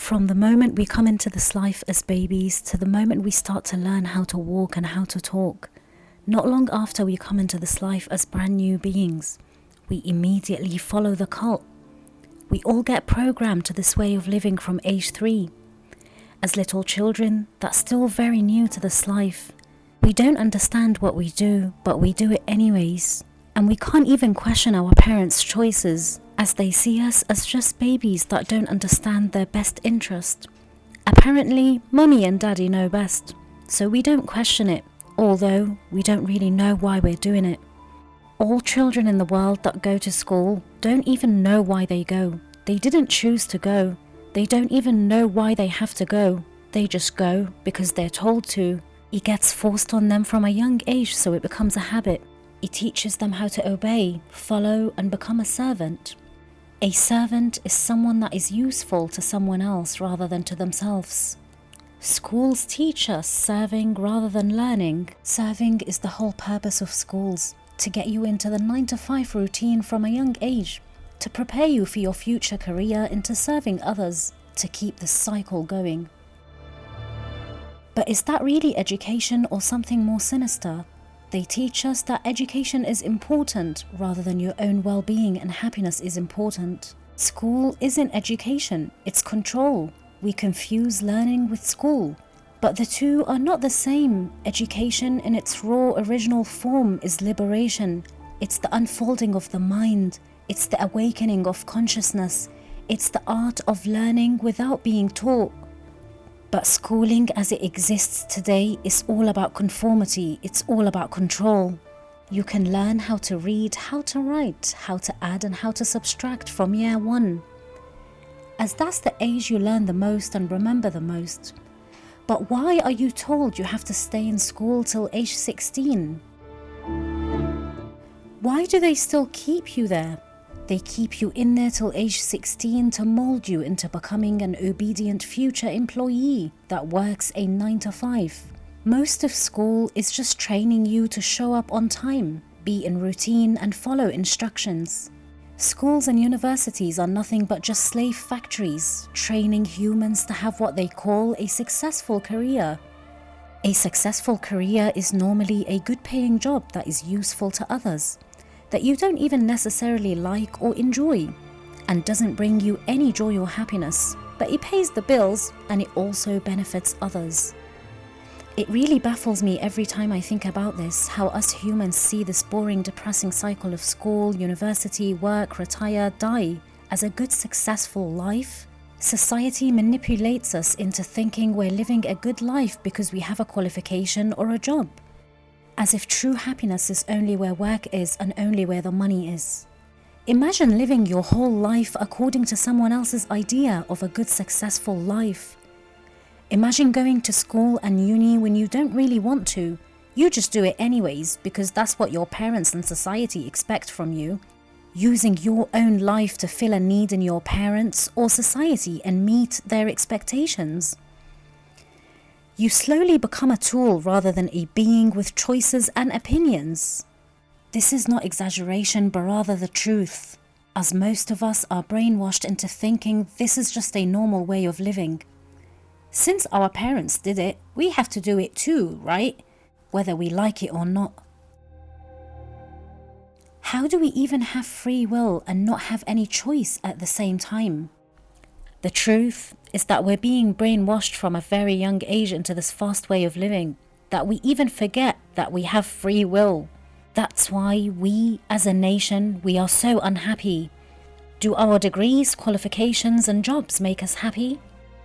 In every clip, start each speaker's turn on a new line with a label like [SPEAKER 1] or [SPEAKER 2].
[SPEAKER 1] From the moment we come into this life as babies to the moment we start to learn how to walk and how to talk, not long after we come into this life as brand new beings, we immediately follow the cult. We all get programmed to this way of living from age 3. As little children, that's still very new to this life. We don't understand what we do, but we do it anyways. And we can't even question our parents' choices, as they see us as just babies that don't understand their best interest. Apparently, mummy and daddy know best, so we don't question it, although we don't really know why we're doing it. All children in the world that go to school don't even know why they go. They didn't choose to go. They don't even know why they have to go. They just go because they're told to. It gets forced on them from a young age, so it becomes a habit. It teaches them how to obey, follow, and become a servant. A servant is someone that is useful to someone else rather than to themselves. Schools teach us serving rather than learning. Serving is the whole purpose of schools, to get you into the 9-to-5 routine from a young age, to prepare you for your future career into serving others, to keep the cycle going. But is that really education or something more sinister? They teach us that education is important rather than your own well-being and happiness is important. School isn't education, it's control. We confuse learning with school. But the two are not the same. Education in its raw original form is liberation. It's the unfolding of the mind. It's the awakening of consciousness. It's the art of learning without being taught. But schooling as it exists today is all about conformity. It's all about control. You can learn how to read, how to write, how to add and how to subtract from year 1. As that's the age you learn the most and remember the most. But why are you told you have to stay in school till age 16? Why do they still keep you there? They keep you in there till age 16 to mold you into becoming an obedient future employee that works a 9-to-5. Most of school is just training you to show up on time, be in routine and follow instructions. Schools and universities are nothing but just slave factories, training humans to have what they call a successful career. A successful career is normally a good-paying job that is useful to others, that you don't even necessarily like or enjoy, and doesn't bring you any joy or happiness, but it pays the bills and it also benefits others. It really baffles me every time I think about this, how us humans see this boring, depressing cycle of school, university, work, retire, die as a good, successful life. Society manipulates us into thinking we're living a good life because we have a qualification or a job. As if true happiness is only where work is and only where the money is. Imagine living your whole life according to someone else's idea of a good, successful life. Imagine going to school and uni when you don't really want to. You just do it anyways because that's what your parents and society expect from you. Using your own life to fill a need in your parents or society and meet their expectations. You slowly become a tool rather than a being with choices and opinions. This is not exaggeration, but rather the truth, as most of us are brainwashed into thinking this is just a normal way of living. Since our parents did it, we have to do it too, right? Whether we like it or not. How do we even have free will and not have any choice at the same time? The truth is that we're being brainwashed from a very young age into this fast way of living, that we even forget that we have free will. That's why we, as a nation, we are so unhappy. Do our degrees, qualifications and jobs make us happy?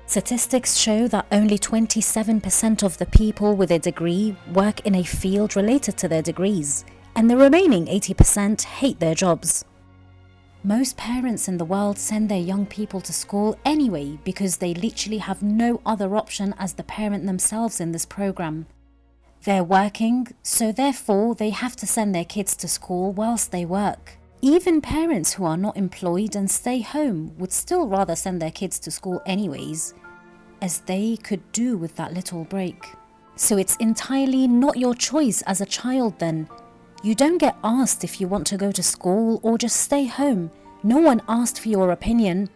[SPEAKER 1] Statistics show that only 27% of the people with a degree work in a field related to their degrees, and the remaining 80% hate their jobs. Most parents in the world send their young people to school anyway because they literally have no other option as the parent themselves in this program. They're working, so therefore they have to send their kids to school whilst they work. Even parents who are not employed and stay home would still rather send their kids to school anyways, as they could do with that little break. So it's entirely not your choice as a child then. You don't get asked if you want to go to school or just stay home. No one asked for your opinion.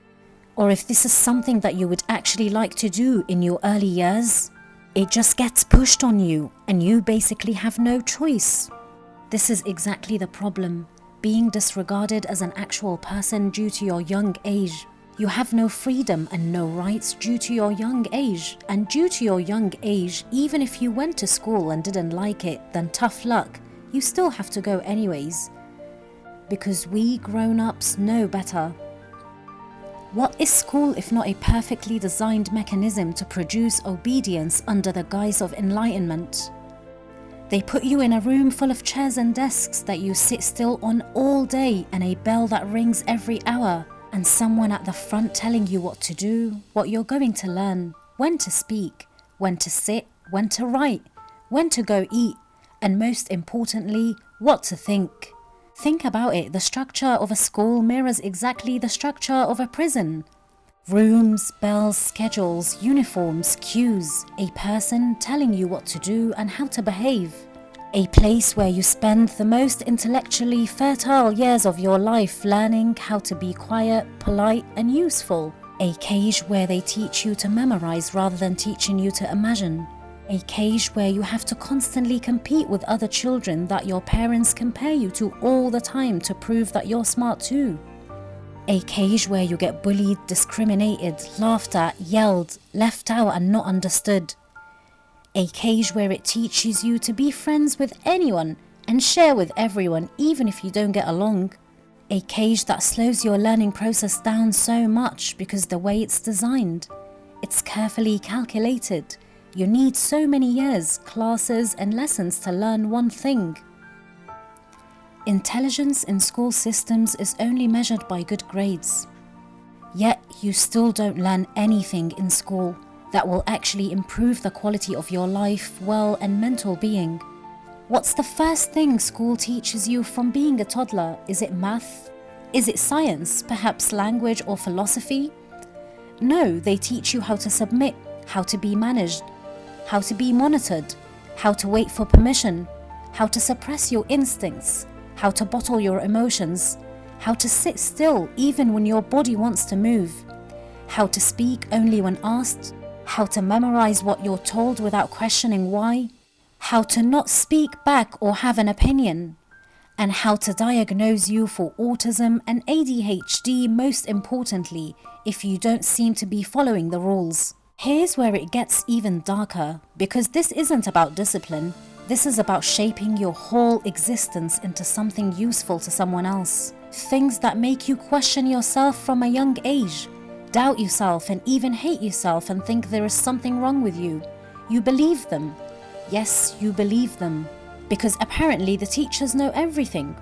[SPEAKER 1] or if this is something that you would actually like to do in your early years. It just gets pushed on you and you basically have no choice. This is exactly the problem, being disregarded as an actual person due to your young age. You have no freedom and no rights due to your young age. And due to your young age, even if you went to school and didn't like it, then tough luck, you still have to go anyways. Because we grown-ups know better. What is school if not a perfectly designed mechanism to produce obedience under the guise of enlightenment? They put you in a room full of chairs and desks that you sit still on all day, and a bell that rings every hour, and someone at the front telling you what to do, what you're going to learn, when to speak, when to sit, when to write, when to go eat, and most importantly, what to think. Think about it, the structure of a school mirrors exactly the structure of a prison. Rooms, bells, schedules, uniforms, cues, a person telling you what to do and how to behave. A place where you spend the most intellectually fertile years of your life learning how to be quiet, polite and useful. A cage where they teach you to memorize rather than teaching you to imagine. A cage where you have to constantly compete with other children that your parents compare you to all the time to prove that you're smart too. A cage where you get bullied, discriminated, laughed at, yelled, left out and not understood. A cage where it teaches you to be friends with anyone and share with everyone even if you don't get along. A cage that slows your learning process down so much because the way it's designed. It's carefully calculated. You need so many years, classes and lessons to learn one thing. Intelligence in school systems is only measured by good grades. Yet you still don't learn anything in school that will actually improve the quality of your life, well and mental being. What's the first thing school teaches you from being a toddler? Is it math? Is it science? Perhaps language or philosophy? No, they teach you how to submit, how to be managed, how to be monitored, how to wait for permission, how to suppress your instincts, how to bottle your emotions, how to sit still even when your body wants to move, how to speak only when asked, how to memorize what you're told without questioning why, how to not speak back or have an opinion, and how to diagnose you for autism and ADHD most importantly if you don't seem to be following the rules. Here's where it gets even darker, because this isn't about discipline, this is about shaping your whole existence into something useful to someone else. Things that make you question yourself from a young age, doubt yourself and even hate yourself and think there is something wrong with you. You believe them. Yes, you believe them. Because apparently the teachers know everything.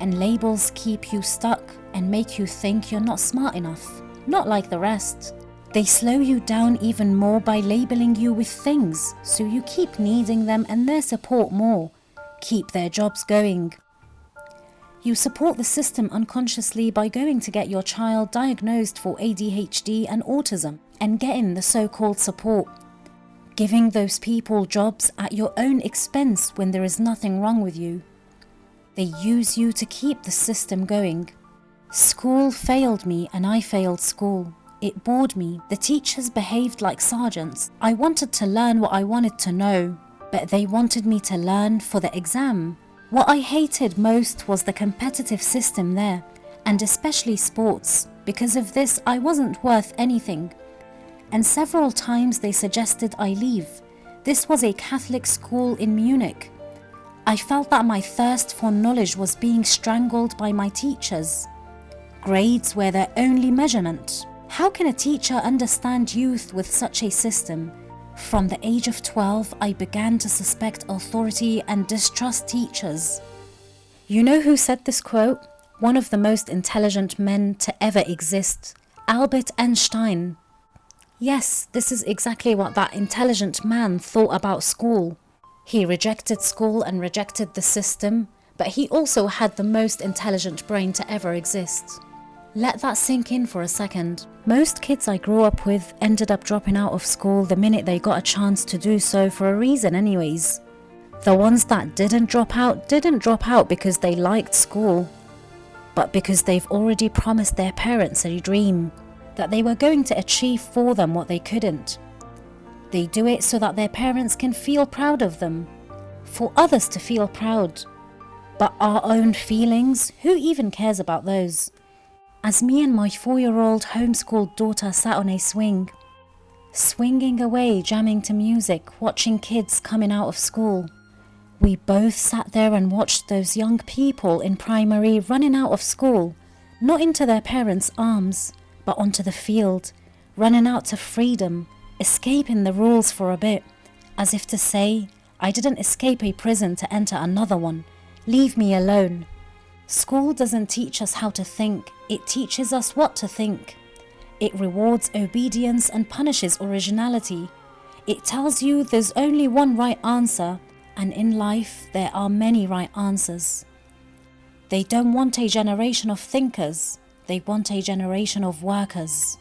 [SPEAKER 1] And labels keep you stuck and make you think you're not smart enough. Not like the rest. They slow you down even more by labeling you with things, so you keep needing them and their support more. Keep their jobs going. You support the system unconsciously by going to get your child diagnosed for ADHD and autism and getting the so-called support. Giving those people jobs at your own expense when there is nothing wrong with you. They use you to keep the system going. School failed me and I failed school. It bored me. The teachers behaved like sergeants. I wanted to learn what I wanted to know, but they wanted me to learn for the exam. What I hated most was the competitive system there, and especially sports. Because of this, I wasn't worth anything. And several times they suggested I leave. This was a Catholic school in Munich. I felt that my thirst for knowledge was being strangled by my teachers. Grades were their only measurement. How can a teacher understand youth with such a system? From the age of 12, I began to suspect authority and distrust teachers. You know who said this quote? One of the most intelligent men to ever exist, Albert Einstein. Yes, this is exactly what that intelligent man thought about school. He rejected school and rejected the system, but he also had the most intelligent brain to ever exist. Let that sink in for a second. Most kids I grew up with ended up dropping out of school the minute they got a chance to do so for a reason anyways. The ones that didn't drop out because they liked school, but because they've already promised their parents a dream. that they were going to achieve for them what they couldn't. They do it so that their parents can feel proud of them, for others to feel proud. But our own feelings, who even cares about those? As me and my 4-year-old homeschooled daughter sat on a swing, swinging away, jamming to music, watching kids coming out of school, we both sat there and watched those young people in primary running out of school, not into their parents' arms, but onto the field, running out to freedom, escaping the rules for a bit, as if to say, I didn't escape a prison to enter another one. Leave me alone. School doesn't teach us how to think, it teaches us what to think. It rewards obedience and punishes originality. It tells you there's only one right answer, and in life there are many right answers. They don't want a generation of thinkers, they want a generation of workers.